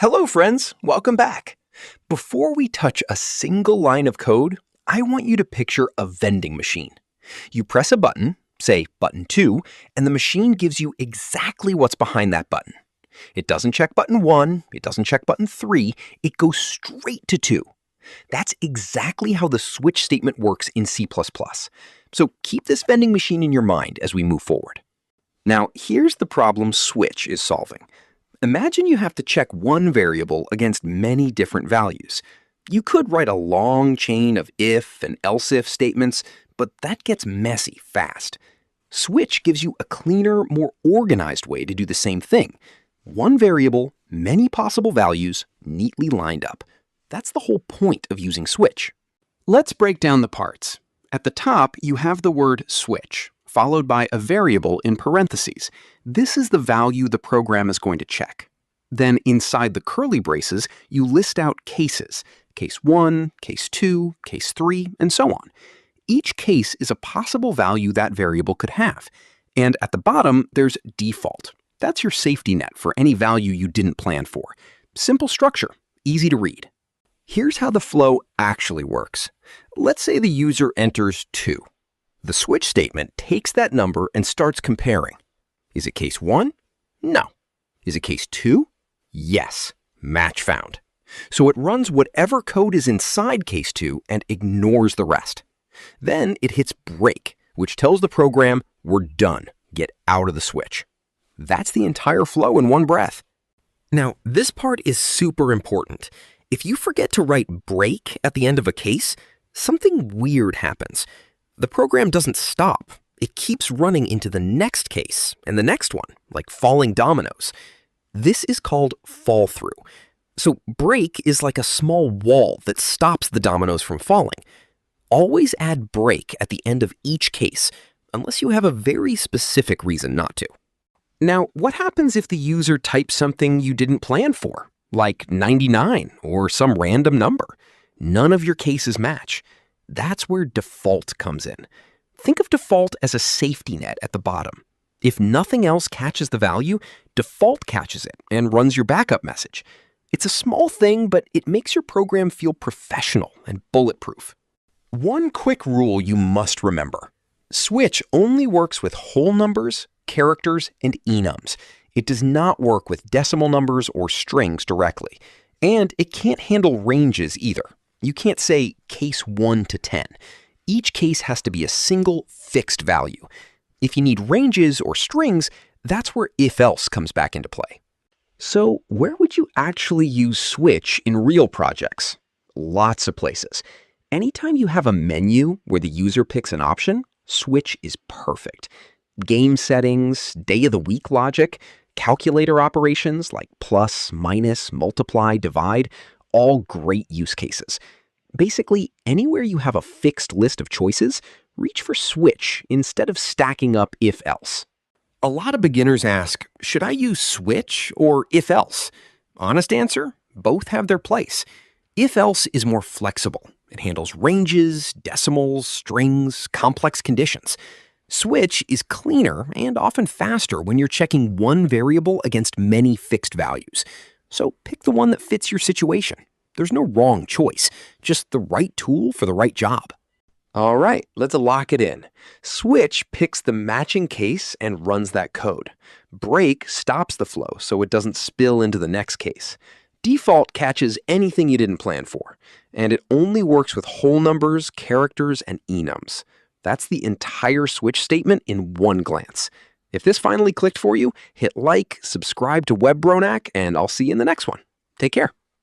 Hello friends, welcome back. Before we touch a single line of code, I want you to picture a vending machine. You press a button, say button 2, and the machine gives you exactly what's behind that button. It doesn't check button 1, it doesn't check button 3, it goes straight to 2. That's exactly how the switch statement works in C++. So keep this vending machine in your mind as we move forward. Now, here's the problem switch is solving. Imagine you have to check one variable against many different values. You could write a long chain of if and else if statements, but that gets messy fast. Switch gives you a cleaner, more organized way to do the same thing. One variable, many possible values, neatly lined up. That's the whole point of using switch. Let's break down the parts. At the top, you have the word switch, followed by a variable in parentheses. This is the value the program is going to check. Then inside the curly braces, you list out cases. Case 1, case 2, case 3, and so on. Each case is a possible value that variable could have. And at the bottom, there's default. That's your safety net for any value you didn't plan for. Simple structure, easy to read. Here's how the flow actually works. Let's say the user enters 2. The switch statement takes that number and starts comparing. Is it case 1? No. Is it case 2? Yes. Match found. So it runs whatever code is inside case 2 and ignores the rest. Then it hits break, which tells the program, we're done. Get out of the switch. That's the entire flow in one breath. Now, this part is super important. If you forget to write break at the end of a case, something weird happens. The program doesn't stop. It keeps running into the next case and the next one, like falling dominoes. This is called fall through. So break is like a small wall that stops the dominoes from falling. Always add break at the end of each case, unless you have a very specific reason not to. Now, what happens if the user types something you didn't plan for, like 99 or some random number? None of your cases match. That's where default comes in. Think of default as a safety net at the bottom. If nothing else catches the value, default catches it and runs your backup message. It's a small thing, but it makes your program feel professional and bulletproof. One quick rule you must remember. Switch only works with whole numbers, characters, and enums. It does not work with decimal numbers or strings directly. And it can't handle ranges either. You can't say case 1 to 10. Each case has to be a single fixed value. If you need ranges or strings, that's where if-else comes back into play. So where would you actually use switch in real projects? Lots of places. Anytime you have a menu where the user picks an option, switch is perfect. Game settings, day of the week logic, calculator operations like plus, minus, multiply, divide, all great use cases. Basically, anywhere you have a fixed list of choices, reach for switch instead of stacking up if-else. A lot of beginners ask, should I use switch or if-else? Honest answer, both have their place. If-else is more flexible. It handles ranges, decimals, strings, complex conditions. Switch is cleaner and often faster when you're checking one variable against many fixed values. So pick the one that fits your situation. There's no wrong choice, just the right tool for the right job. All right, let's lock it in. Switch picks the matching case and runs that code. Break stops the flow so it doesn't spill into the next case. Default catches anything you didn't plan for, and it only works with whole numbers, characters, and enums. That's the entire switch statement in one glance. If this finally clicked for you, hit like, subscribe to Webronaq, and I'll see you in the next one. Take care.